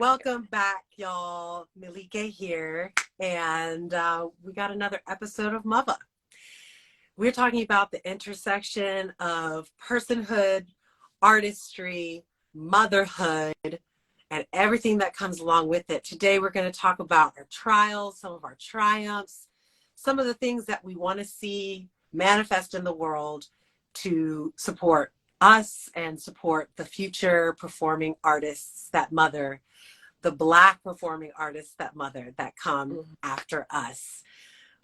Welcome back, y'all. Malika here, and we got another episode of MUVA. We're talking about the intersection of personhood, artistry, motherhood, and everything that comes along with it. Today, we're going to talk about our trials, some of our triumphs, some of the things that we want to see manifest in the world to support us and support the future performing artists that mother, the Black performing artists that mother, that come after us.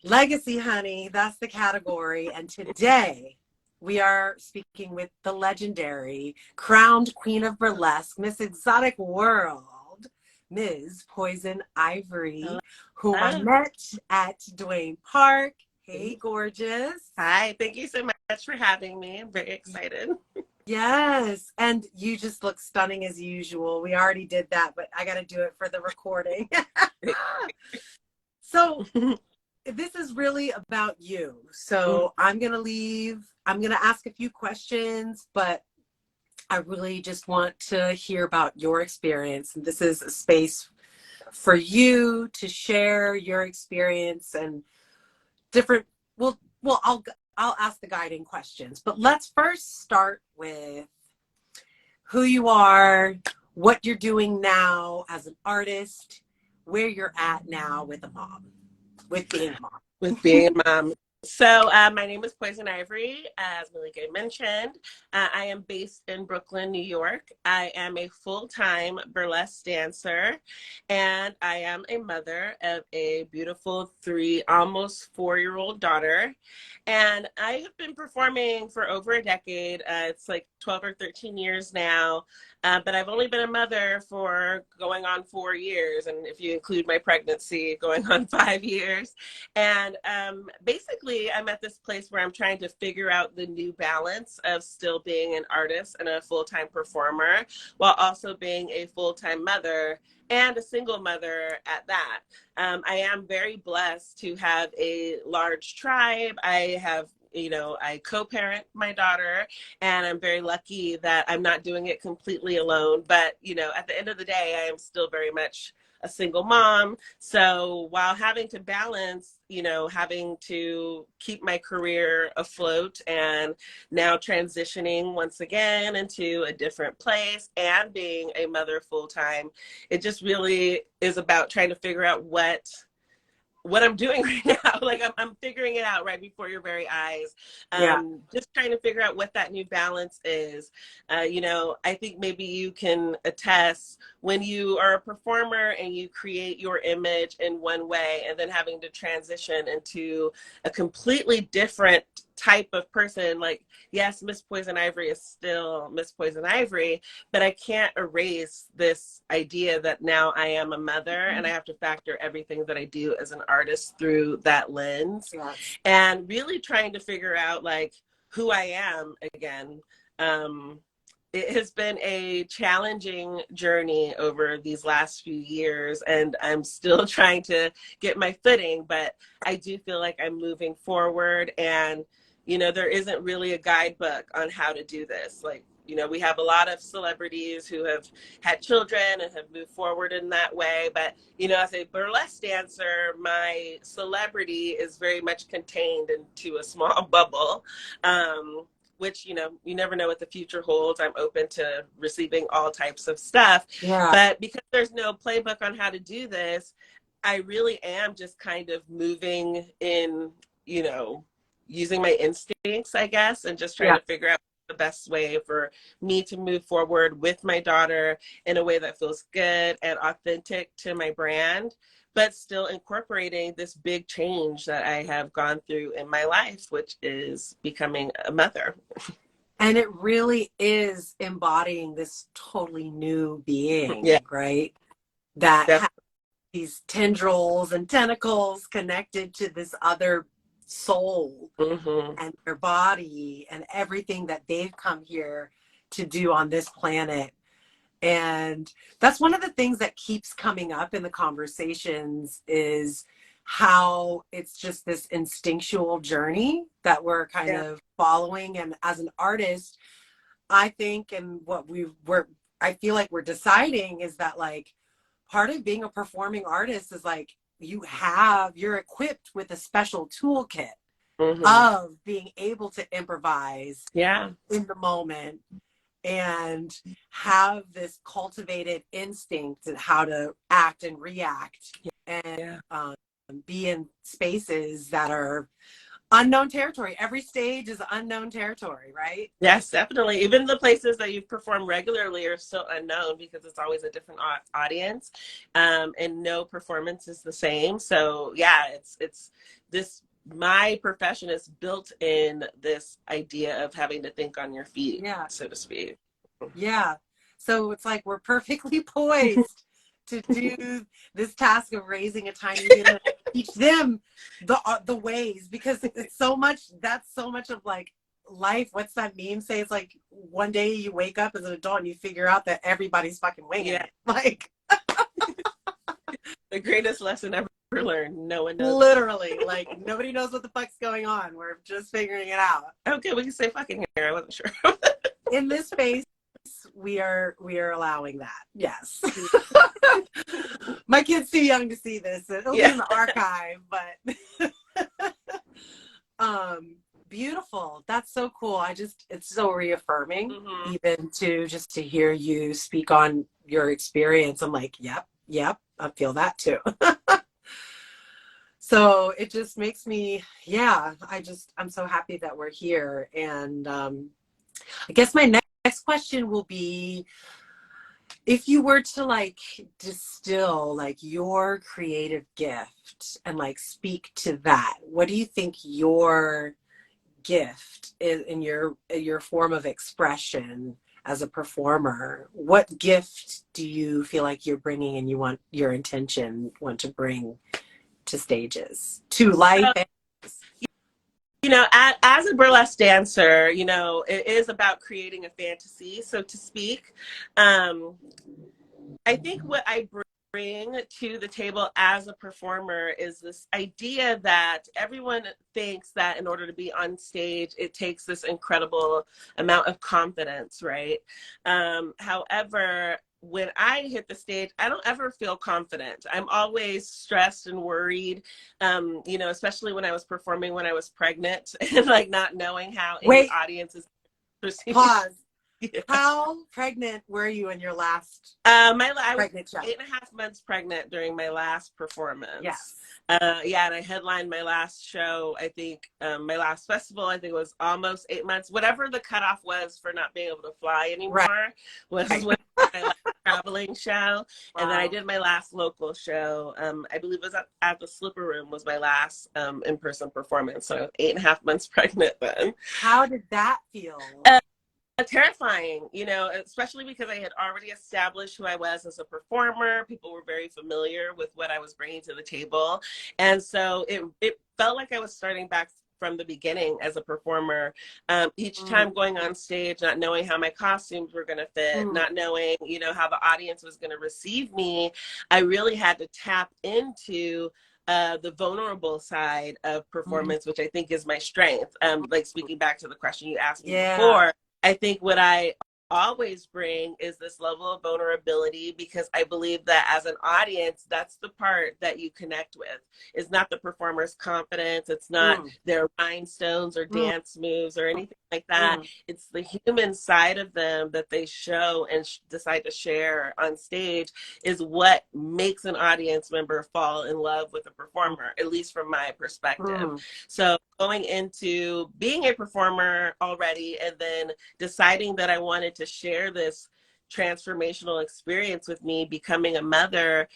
Legacy, honey, that's the category. And today we are speaking with the legendary crowned queen of burlesque, Miss Exotic World, Ms. Poison Ivory, who I met at Duane Park. Hey, gorgeous. Hi, thank you so much for having me. I'm very excited. Yes, and you just look stunning as usual. We already did that, but I got to do it for the recording. So this is really about you. So I'm going to ask a few questions, but I really just want to hear about your experience. And this is a space for you to share your experience and different, I'll ask the guiding questions, but let's first start with who you are, what you're doing now as an artist, where you're at now with being a mom. With being a mom. So my name is Poison Ivory, as Malika mentioned. I am based in Brooklyn, New York. I am a full-time burlesque dancer, and I am a mother of a beautiful almost 4-year-old daughter. And I have been performing for over a decade. It's like 12 or 13 years now. But I've only been a mother for going on 4 years. And if you include my pregnancy, going on 5 years. And basically, I'm at this place where I'm trying to figure out the new balance of still being an artist and a full-time performer, while also being a full-time mother and a single mother at that. I am very blessed to have a large tribe. I co-parent my daughter, and I'm very lucky that I'm not doing it completely alone. But, at the end of the day, I am still very much a single mom. So while having to balance, having to keep my career afloat and now transitioning once again into a different place and being a mother full-time, it just really is about trying to figure out what I'm doing right now. Like I'm figuring it out right before your very eyes. Just trying to figure out what that new balance is. I think maybe you can attest when you are a performer and you create your image in one way and then having to transition into a completely different type of person. Like, yes, Miss Poison Ivory is still Miss Poison Ivory, but I can't erase this idea that now I am a mother and I have to factor everything that I do as an artist through that lens. Yes. And really trying to figure out like who I am again. It has been a challenging journey over these last few years, and I'm still trying to get my footing, but I do feel like I'm moving forward. And there isn't really a guidebook on how to do this. Like, we have a lot of celebrities who have had children and have moved forward in that way. But, as a burlesque dancer, my celebrity is very much contained into a small bubble, which, you never know what the future holds. I'm open to receiving all types of stuff. Yeah. But because there's no playbook on how to do this, I really am just kind of moving in, using my instincts, I guess, and just trying to figure out the best way for me to move forward with my daughter in a way that feels good and authentic to my brand, but still incorporating this big change that I have gone through in my life, which is becoming a mother. And it really is embodying this totally new being, right? That has these tendrils and tentacles connected to this other soul and their body and everything that they've come here to do on this planet. And that's one of the things that keeps coming up in the conversations is how it's just this instinctual journey that we're kind of following. And as an artist, I think, and what I feel like we're deciding is that, like, part of being a performing artist is like you're equipped with a special toolkit Mm-hmm. of being able to improvise Yeah. in the moment and have this cultivated instinct and how to act and react and Yeah. be in spaces that are unknown territory. Every stage is unknown territory, right? Yes, definitely. Even the places that you perform regularly are still unknown because it's always a different audience, and no performance is the same. So yeah, it's this. My profession is built in this idea of having to think on your feet, Yeah. so to speak. Yeah. So it's like we're perfectly poised to do this task of raising a tiny human, teach them the ways, because it's so much. That's so much of like life. What's that meme say? It's like one day you wake up as an adult and you figure out that everybody's fucking winging Yeah, it. Like the greatest lesson ever learned. No one knows. literally, like nobody knows what the fuck's going on. We're just figuring it out. Okay, we can say fucking here. I wasn't sure. In this space, we are allowing that. Yes. My kid's too young to see this. It'll be Yeah. in the archive, but beautiful. That's so cool. It's so reaffirming, Mm-hmm. even to hear you speak on your experience. I'm like, yep, I feel that too. So it just makes me, yeah, I'm so happy that we're here. And I guess my next question will be, if you were to like distill like your creative gift and like speak to that, what do you think your gift is in your form of expression as a performer? What gift do you feel like you're bringing and you want your intention want to bring to stages, to life? So, as a burlesque dancer, it is about creating a fantasy, so to speak. I think what I bring to the table as a performer is this idea that everyone thinks that in order to be on stage, it takes this incredible amount of confidence, right? However, when I hit the stage, I don't ever feel confident. I'm always stressed and worried, especially when I was performing when I was pregnant and like not knowing how any Wait, audience is perceiving. pause. Yeah. How pregnant were you in your last I was pregnant show? 8.5 months pregnant during my last performance. Yes. Yeah, and I headlined my last show. I think my last festival, I think it was almost 8 months. Whatever the cutoff was for not being able to fly anymore Right. was Right. when my last traveling show. And then I Wow. did my last local show. I believe it was at the Slipper Room was my last in-person performance. So 8.5 months pregnant then. How did that feel? Terrifying, especially because I had already established who I was as a performer. People were very familiar with what I was bringing to the table. And so it felt like I was starting back from the beginning as a performer. Each time going on stage, not knowing how my costumes were going to fit, not knowing, how the audience was going to receive me. I really had to tap into the vulnerable side of performance, which I think is my strength. Like speaking back to the question you asked me before, I think what I always bring is this level of vulnerability, because I believe that as an audience, that's the part that you connect with. It's not the performer's confidence. It's not their rhinestones or dance moves or anything like that. It's the human side of them that they show and decide to share on stage is what makes an audience member fall in love with a performer, at least from my perspective. So going into being a performer already and then deciding that I wanted to share this transformational experience with me becoming a mother,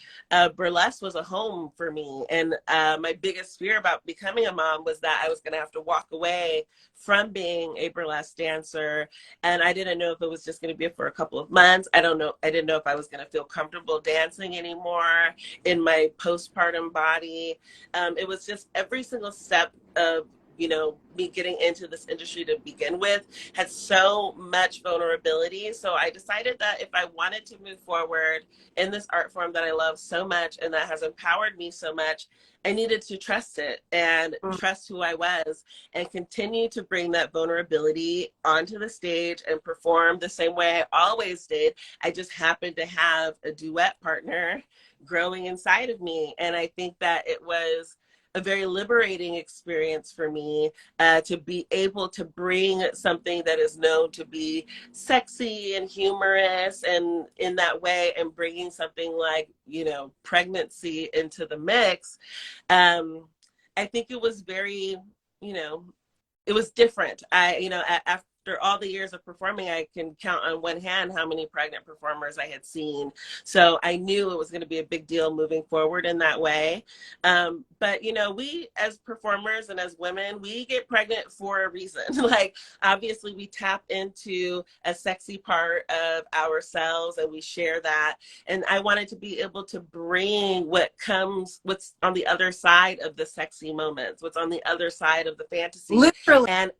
burlesque was a home for me. And my biggest fear about becoming a mom was that I was going to have to walk away from being a burlesque dancer. And I didn't know if it was just going to be for a couple of months. I don't know. I didn't know if I was going to feel comfortable dancing anymore in my postpartum body. It was just every single step of me getting into this industry to begin with had so much vulnerability. So I decided that if I wanted to move forward in this art form that I love so much and that has empowered me so much, I needed to trust it and trust who I was and continue to bring that vulnerability onto the stage and perform the same way I always did. I just happened to have a duet partner growing inside of me. And I think that it was a very liberating experience for me to be able to bring something that is known to be sexy and humorous and in that way, and bringing something like, pregnancy into the mix. I think it was very, it was different. After all the years of performing, I can count on one hand how many pregnant performers I had seen. So I knew it was going to be a big deal moving forward in that way. But, we as performers and as women, we get pregnant for a reason. Like, obviously, we tap into a sexy part of ourselves and we share that. And I wanted to be able to bring what's on the other side of the sexy moments, what's on the other side of the fantasy. Literally. And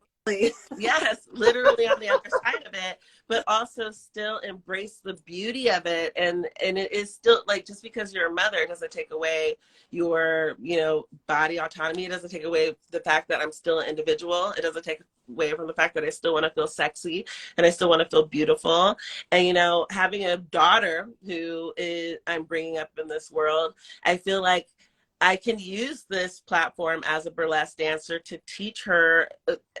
yes, literally on the other side of it, but also still embrace the beauty of it. And it is still like, just because you're a mother doesn't take away your, body autonomy. It doesn't take away the fact that I'm still an individual. It doesn't take away from the fact that I still want to feel sexy and I still want to feel beautiful. And, having a daughter I'm bringing up in this world, I feel like I can use this platform as a burlesque dancer to teach her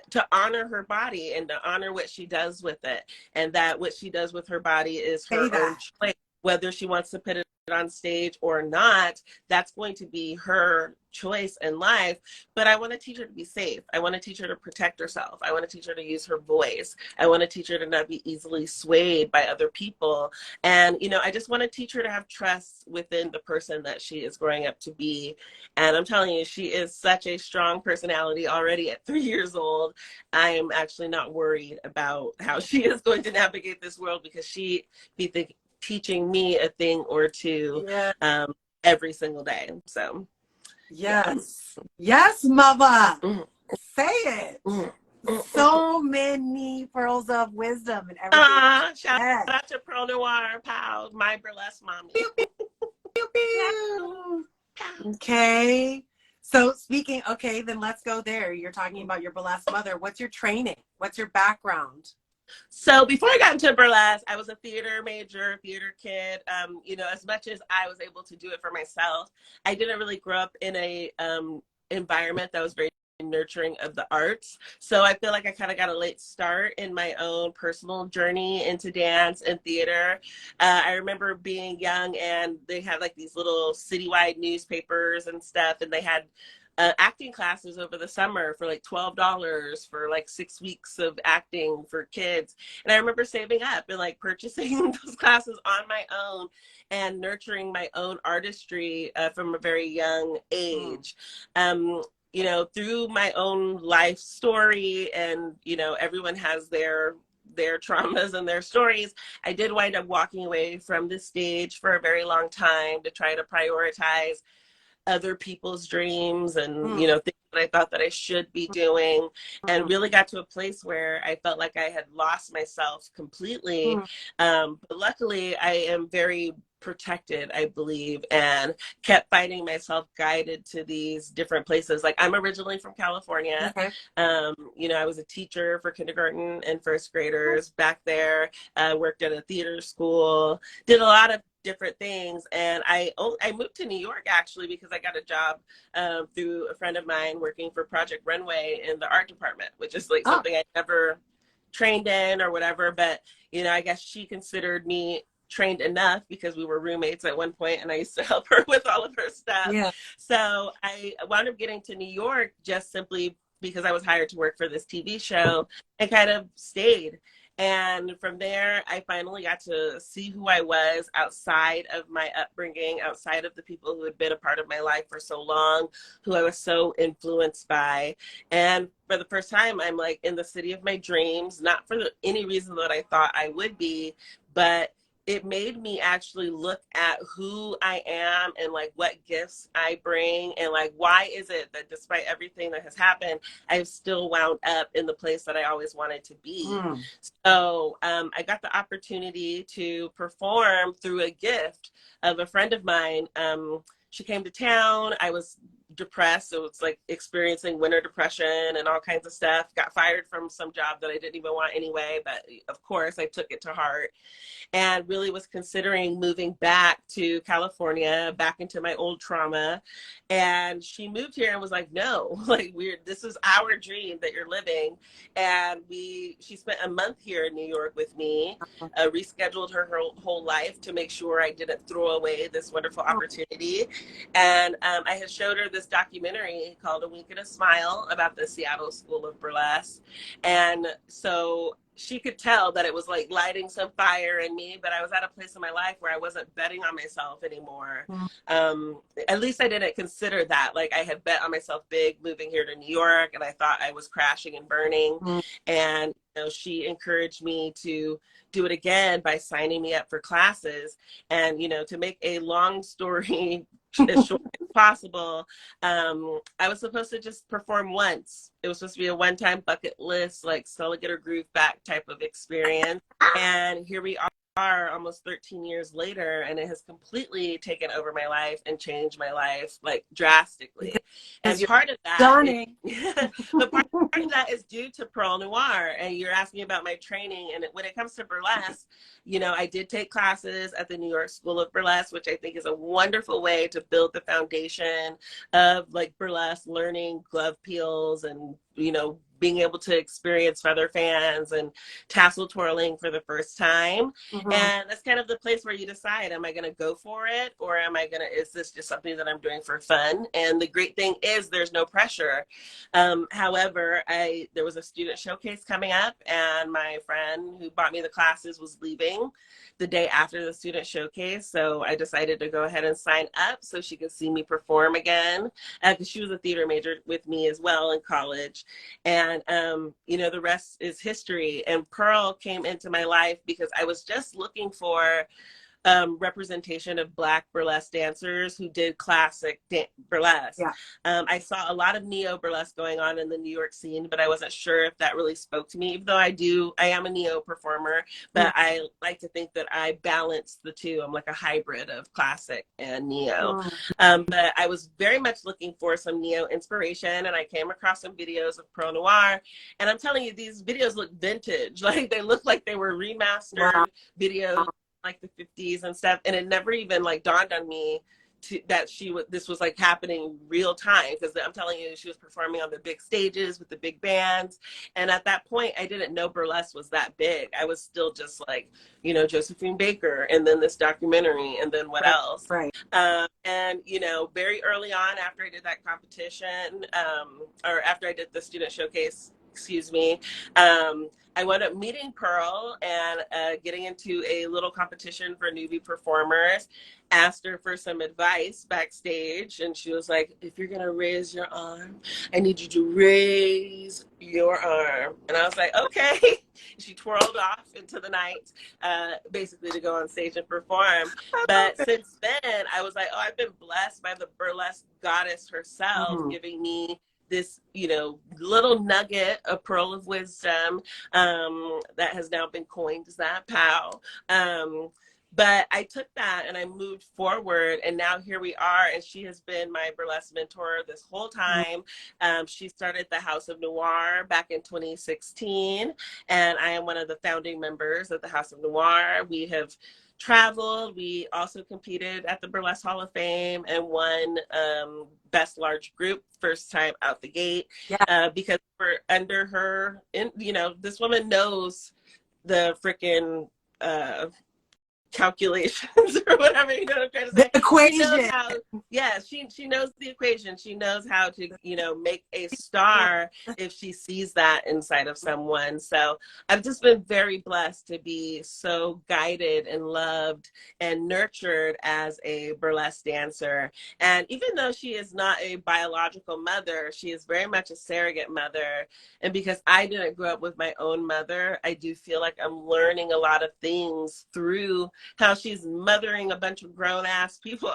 to honor her body and to honor what she does with it. And that what she does with her body is her own choice. Whether she wants to put it on stage or not, that's going to be her choice in life. But I want to teach her to be safe. I want to teach her to protect herself. I want to teach her to use her voice. I want to teach her to not be easily swayed by other people. And, I just want to teach her to have trust within the person that she is growing up to be. And I'm telling you, she is such a strong personality already at 3 years old. I am actually not worried about how she is going to navigate this world, because she be teaching me a thing or two every single day. So yes, mother, say it. Mm-hmm. So many pearls of wisdom and everything. Shout out to Pearl Noir, pal, my burlesque mommy. Pew, pew, pew. Okay. So then let's go there. You're talking about your burlesque mother. What's your training? What's your background? So before I got into burlesque, I was a theater major, theater kid. As much as I was able to do it for myself, I didn't really grow up in a environment that was very nurturing of the arts. So I feel like I kind of got a late start in my own personal journey into dance and theater. I remember being young and they had like these little citywide newspapers and stuff, and they had acting classes over the summer for like $12 for like 6 weeks of acting for kids. And I remember saving up and like purchasing those classes on my own and nurturing my own artistry from a very young age. Through my own life story, and everyone has their traumas and their stories, I did wind up walking away from the stage for a very long time to try to prioritize other people's dreams and things that I thought that I should be doing, and really got to a place where I felt like I had lost myself completely. But luckily I am very protected, I believe, and kept finding myself guided to these different places. Like, I'm originally from California. Okay. I was a teacher for kindergarten and first graders back there. Worked at a theater school, did a lot of different things, and I moved to New York actually because I got a job through a friend of mine working for Project Runway in the art department, which is like something I never trained in or whatever, but I guess she considered me trained enough because we were roommates at one point and I used to help her with all of her stuff. Yeah. So I wound up getting to New York just simply because I was hired to work for this TV show, and kind of stayed. And from there, I finally got to see who I was outside of my upbringing, outside of the people who had been a part of my life for so long, who I was so influenced by. And for the first time, I'm like in the city of my dreams, not for any reason that I thought I would be, but it made me actually look at who I am and like what gifts I bring and like why is it that despite everything that has happened, I've still wound up in the place that I always wanted to be. So I got the opportunity to perform through a gift of a friend of mine. She came to town. I was depressed. So it's like experiencing winter depression and all kinds of stuff. Got fired from some job that I didn't even want anyway. But of course, I took it to heart and really was considering moving back to California, back into my old trauma. And she moved here and was like, no, like this is our dream that you're living. And she spent a month here in New York with me, rescheduled her whole life to make sure I didn't throw away this wonderful opportunity. And I had showed her this documentary called A Wink and a Smile about the Seattle School of Burlesque. And so she could tell that it was like lighting some fire in me, but I was at a place in my life where I wasn't betting on myself anymore. At least I didn't consider that. Like I had bet on myself big moving here to New York, and I thought I was crashing and burning. And she encouraged me to do it again by signing me up for classes. And to make a long story as short as possible, I was supposed to just perform once. It was supposed to be a one-time bucket list, like Stella Get Her Groove Back type of experience. And here we are almost 13 years later, and it has completely taken over my life and changed my life like drastically. And part of that but part of that is due to Pearl Noir. And you're asking about my training, and when it comes to burlesque, I did take classes at the New York School of Burlesque, which I think is a wonderful way to build the foundation of like burlesque, learning glove peels and being able to experience feather fans and tassel twirling for the first time. And that's kind of the place where you decide, am I going to go for it? Or is this just something that I'm doing for fun? And the great thing is there's no pressure. However, there was a student showcase coming up, and my friend who bought me the classes was leaving the day after the student showcase. So I decided to go ahead and sign up so she could see me perform again, because she was a theater major with me as well in college. And the rest is history. And Pearl came into my life because I was just looking for representation of Black burlesque dancers who did classic burlesque. I saw a lot of neo burlesque going on in the New York scene, but I wasn't sure if that really spoke to me, even though I am a neo performer, but I like to think that I balance the two. I'm like a hybrid of classic and neo. But I was very much looking for some neo inspiration, and I came across some videos of Pearl Noir, and I'm telling you, these videos look vintage. Like they look like they were remastered videos like the 50s and stuff, and it never even like dawned on me that this was like happening real time, because I'm telling you, she was performing on the big stages with the big bands. And at that point I didn't know burlesque was that big. I was still just like Josephine Baker, and then this documentary, and then what else. And very early on, after I did that competition, or after I did the student showcase, I wound up meeting Pearl and getting into a little competition for newbie performers. Asked her for some advice backstage, and she was like, if you're gonna raise your arm, I need you to raise your arm. And I was like, okay. She twirled off into the night, basically to go on stage and perform. But since then, I was like, I've been blessed by the burlesque goddess herself, giving me this, little nugget, a pearl of wisdom, that has now been coined as that POW. But I took that and I moved forward, and now here we are. And she has been my burlesque mentor this whole time. She started the House of Noir back in 2016, and I am one of the founding members of the House of Noir. We have traveled. We also competed at the Burlesque Hall of Fame and won Best Large Group first time out the gate, because we're under her. This woman knows the freaking calculations or whatever, what I'm trying to say. The equation. She knows the equation. She knows how to, make a star if she sees that inside of someone. So I've just been very blessed to be so guided and loved and nurtured as a burlesque dancer. And even though she is not a biological mother, she is very much a surrogate mother. And because I didn't grow up with my own mother, I do feel like I'm learning a lot of things through how she's mothering a bunch of grown ass people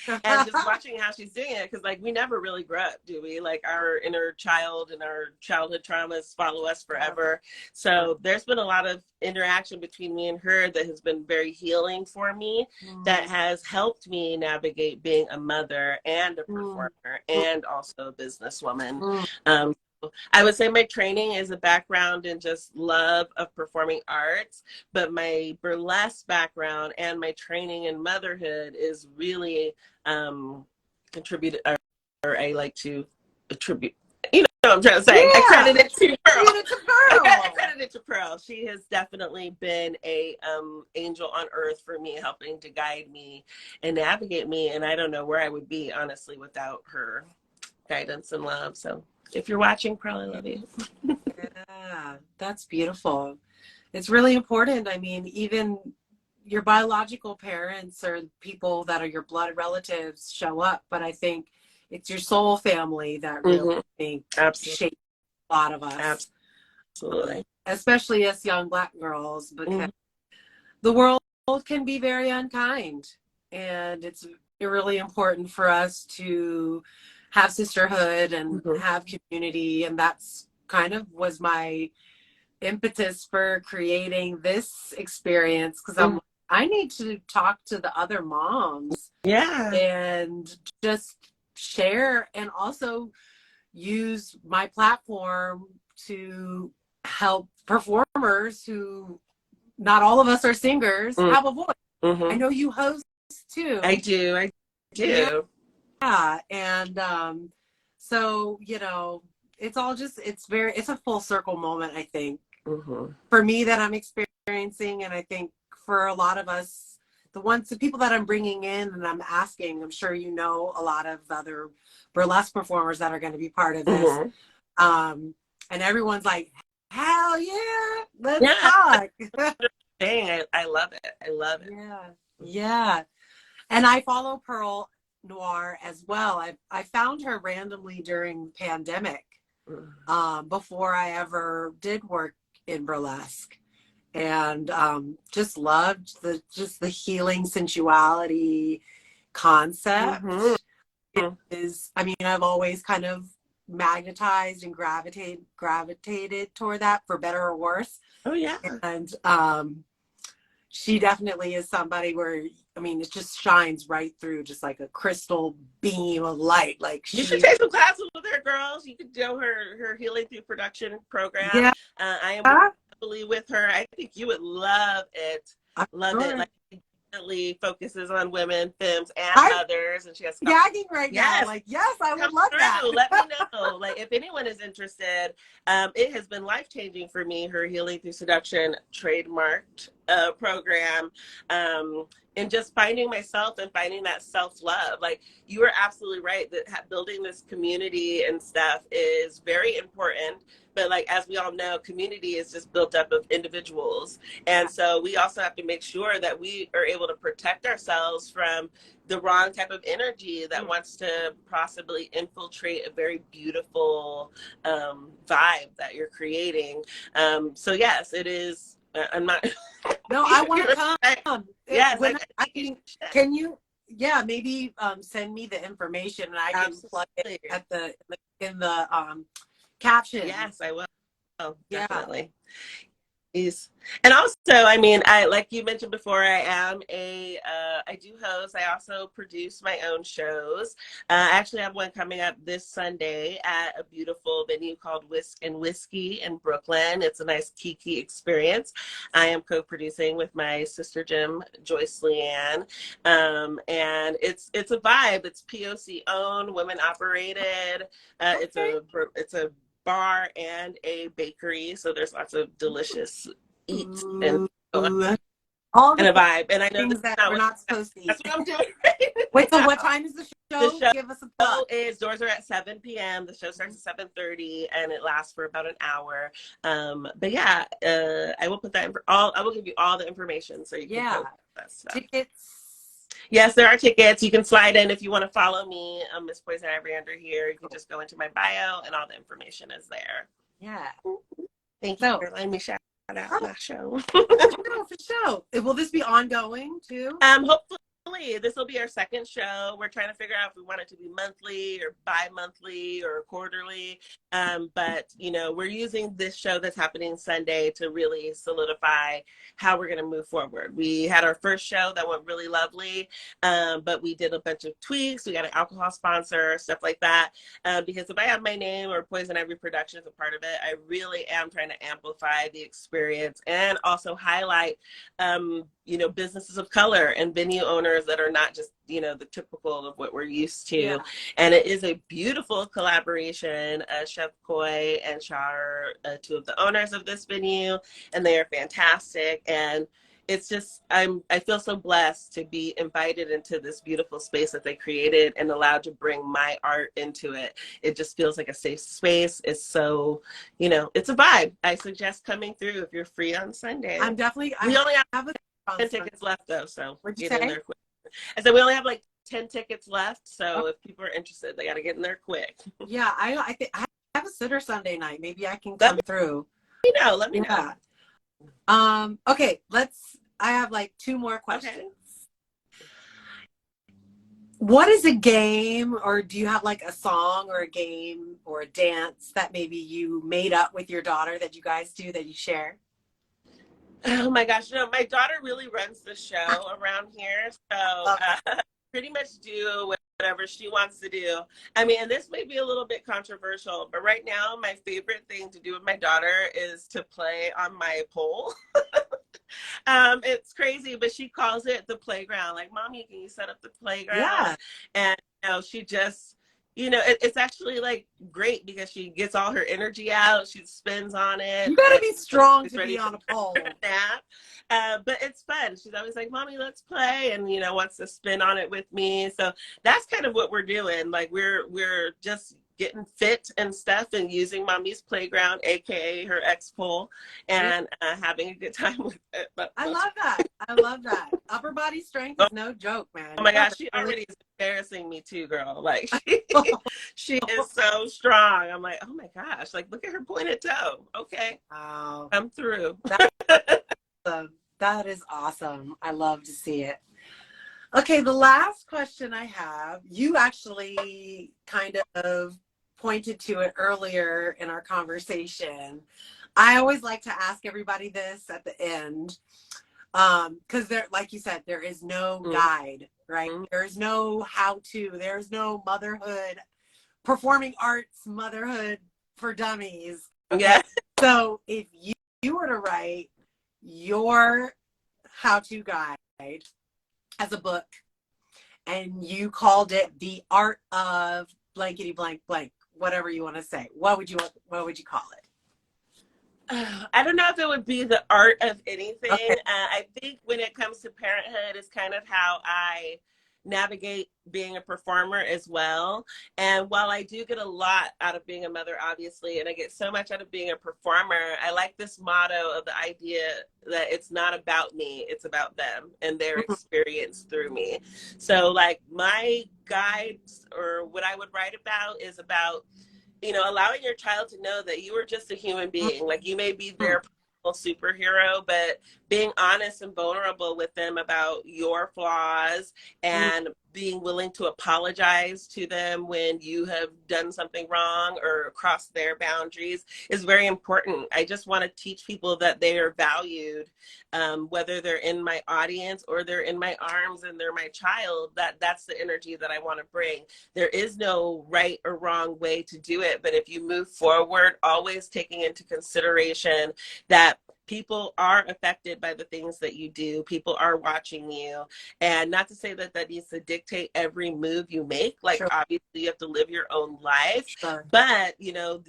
and just watching how she's doing it. Cause like we never really grow up, do we? Like our inner child and our childhood traumas follow us forever. So there's been a lot of interaction between me and her that has been very healing for me, that has helped me navigate being a mother and a performer and also a businesswoman. I would say my training is a background in just love of performing arts, but my burlesque background and my training in motherhood is really contributed, or I like to attribute, you know what I'm trying to say. I credit it to Pearl. I credit it to Pearl. She has definitely been a angel on earth for me, helping to guide me and navigate me. And I don't know where I would be, honestly, without her guidance and love. So if you're watching, Pearl, I love you. Yeah, that's beautiful. It's really important. I mean, even your biological parents or people that are your blood relatives show up, but I think it's your soul family that really I think shapes a lot of us. Absolutely. Especially us young Black girls, because the world can be very unkind. And it's really important for us to have sisterhood and have community. And that's kind of was my impetus for creating this experience, because I need to talk to the other moms and just share, and also use my platform to help performers who, not all of us are singers, have a voice. I know you host too. I do. Yeah. And so, you know, it's all just, it's a full circle moment, I think, for me, that I'm experiencing. And I think for a lot of us, the people that I'm bringing in and I'm asking, I'm sure you know a lot of other burlesque performers that are going to be part of this. And everyone's like, hell yeah, let's talk. Dang, I love it. I love it. Yeah. And I follow Pearl Noir as well. I found her randomly during the pandemic, before I ever did work in burlesque, and just loved the healing sensuality concept. It is, I mean, I've always kind of magnetized and gravitated toward that, for better or worse. And she definitely is somebody where, I mean, it just shines right through, just like a crystal beam of light. Like, you should take some classes with her, girls. You could do her Healing Through Production program. I am heavily with her. I think you would love it. Love it. Like, definitely focuses on women, femmes, and mothers, and she has gagging right now. Like, yes, I would love that. Let me know. Like, if anyone is interested, it has been life-changing for me. Her Healing Through Seduction trademarked program, and just finding myself and finding that self-love. Like, you are absolutely right that building this community and stuff is very important. But like, as we all know, community is just built up of individuals. And so we also have to make sure that we are able to protect ourselves from the wrong type of energy that wants to possibly infiltrate a very beautiful vibe that you're creating. So yes, it is. I'm not. No, I want to come. Yes. Can you? Yeah, maybe send me the information and I can plug it in the caption. Yes, I will. Oh, definitely. And also, I mean, I, like you mentioned before, I do host. I also produce my own shows. I actually have one coming up this Sunday at a beautiful venue called Whisk and Whiskey in Brooklyn. It's a nice kiki experience. I am co-producing with my sister Jim, Joyce Leanne. And it's a vibe. It's POC owned, women operated. It's a bar and a bakery, so there's lots of delicious eats and a vibe. And I know this that we're not supposed to eat. That's what I'm doing. Wait, so what time is the show? Give us a plug. Doors are at 7 p.m. The show starts at 7:30 and it lasts for about an hour. But yeah, I will put that I will give you all the information so you can post that stuff. Tickets. Yes, there are tickets. You can slide in if you want to follow me, Miss Poison Ivory under here. You can just go into my bio and all the information is there. Yeah. Thank you for letting me shout out my show. Oh, for sure. Will this be ongoing too? Hopefully this will be our second show. We're trying to figure out if we want it to be monthly or bi-monthly or quarterly. But we're using this show that's happening Sunday to really solidify how we're going to move forward. We had our first show that went really lovely, but we did a bunch of tweaks. We got an alcohol sponsor, stuff like that. Because if I have my name or Poison Ivory Productions a part of it, I really am trying to amplify the experience and also highlight businesses of color and venue owners that are not just, the typical of what we're used to. Yeah. And it is a beautiful collaboration. Chef Koi and Shar are two of the owners of this venue, and they are fantastic. And it's just, I feel so blessed to be invited into this beautiful space that they created and allowed to bring my art into it. It just feels like a safe space. It's so, it's a vibe. I suggest coming through if you're free on Sunday. We only have 10 tickets left though, so get in there quick. I said we only have like 10 tickets left, so if people are interested, they got to get in there quick. Yeah, I think I have a sitter Sunday night. Maybe I can come through. Let me know. Okay, I have like 2 more questions. Okay. What is a game, or do you have like a song or a game or a dance that maybe you made up with your daughter that you guys do that you share? Oh my gosh, my daughter really runs the show around here, so pretty much do whatever she wants to do. I mean, and this may be a little bit controversial, but right now my favorite thing to do with my daughter is to play on my pole. It's crazy, but she calls it the playground. Like, Mommy, can you set up the playground? Yeah. And she just, it's actually like great because she gets all her energy out. She spins on it. You gotta be strong to be on a pole. But it's fun. She's always like, Mommy, let's play, and wants to spin on it with me. So that's kind of what we're doing. Like we're just getting fit and stuff and using Mommy's playground, aka her X pole, and having a good time with it. But I love that. I love that. Upper body strength is no joke, man. Oh my gosh, she already is embarrassing me too, girl. Like she is so strong. I'm like, oh my gosh, like look at her pointed toe. Okay, I'm through. That is awesome. I love to see it. Okay, the last question I have, you actually kind of pointed to it earlier in our conversation. I always like to ask everybody this at the end, because like you said, there is no guide, right? There's no how-to. There's no motherhood, performing arts, motherhood for dummies. Okay? Yeah. So if you were to write your how-to guide as a book, and you called it The Art of blankety blank blank, whatever you want to say, what would you call it? I don't know if it would be the art of anything. Okay. I think when it comes to parenthood, it's kind of how I navigate being a performer as well. And while I do get a lot out of being a mother, obviously, and I get so much out of being a performer, I like this motto of the idea that it's not about me, it's about them and their experience through me. So like my guides, or what I would write about, is about allowing your child to know that you are just a human being. Like, you may be their superhero, but being honest and vulnerable with them about your flaws and being willing to apologize to them when you have done something wrong or crossed their boundaries is very important. I just want to teach people that they are valued, whether they're in my audience or they're in my arms and they're my child. That's the energy that I want to bring. There is no right or wrong way to do it, but if you move forward, always taking into consideration that people are affected by the things that you do. People are watching you. And not to say that that needs to dictate every move you make. Like, sure, obviously you have to live your own life. Sure. But,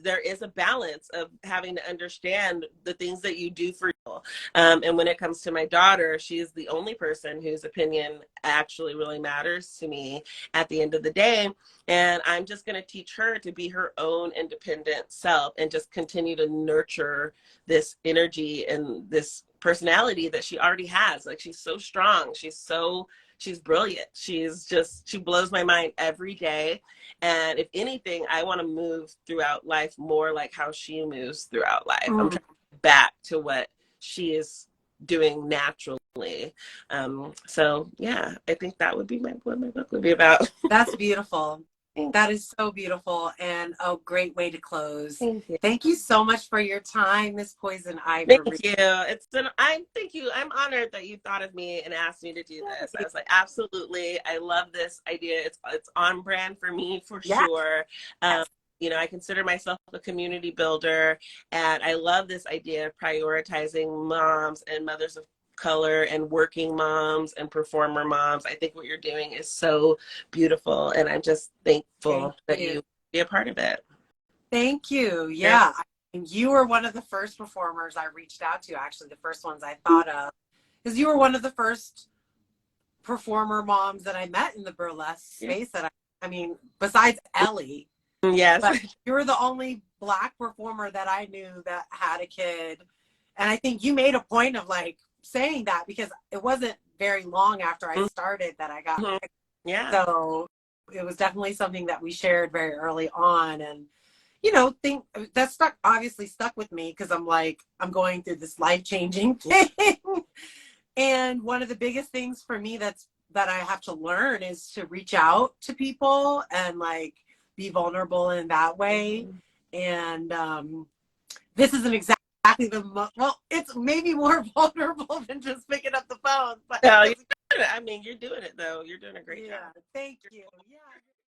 there is a balance of having to understand the things that you do for you. And when it comes to my daughter, she is the only person whose opinion actually really matters to me at the end of the day. And I'm just going to teach her to be her own independent self and just continue to nurture this energy and this personality that she already has. Like, she's so strong. She's brilliant. She blows my mind every day. And if anything, I want to move throughout life more like how she moves throughout life. I'm trying to get back to what she is doing naturally. So yeah, I think that would be what my book would be about. That's beautiful. That is so beautiful and a great way to close. Thank you. Thank you so much for your time, Miss Poison Thank Ivory. you. Thank you. I'm honored that you thought of me and asked me to do this. I was like, absolutely. I love this idea. It's on brand for me for Yes. sure. You know, I consider myself a community builder, and I love this idea of prioritizing moms and mothers of color and working moms and performer moms. I think what you're doing is so beautiful, and I'm just thankful that you be a part of it. Thank you. Yeah. You were one of the first performers I reached out to, actually, the first ones I thought of, because you were one of the first performer moms that I met in the burlesque space I mean, besides Ellie. Yes. But you were the only Black performer that I knew that had a kid. And I think you made a point of like saying that because it wasn't very long after I started that I got pregnant. Yeah. So it was definitely something that we shared very early on. And, you know, that obviously stuck with me because I'm like, I'm going through this life-changing thing. And one of the biggest things for me that I have to learn is to reach out to people and like be vulnerable in that way. And this isn't exactly well, it's maybe more vulnerable than just picking up the phone. But no, I mean, you're doing it though. You're doing a great job. Thank you. Yeah.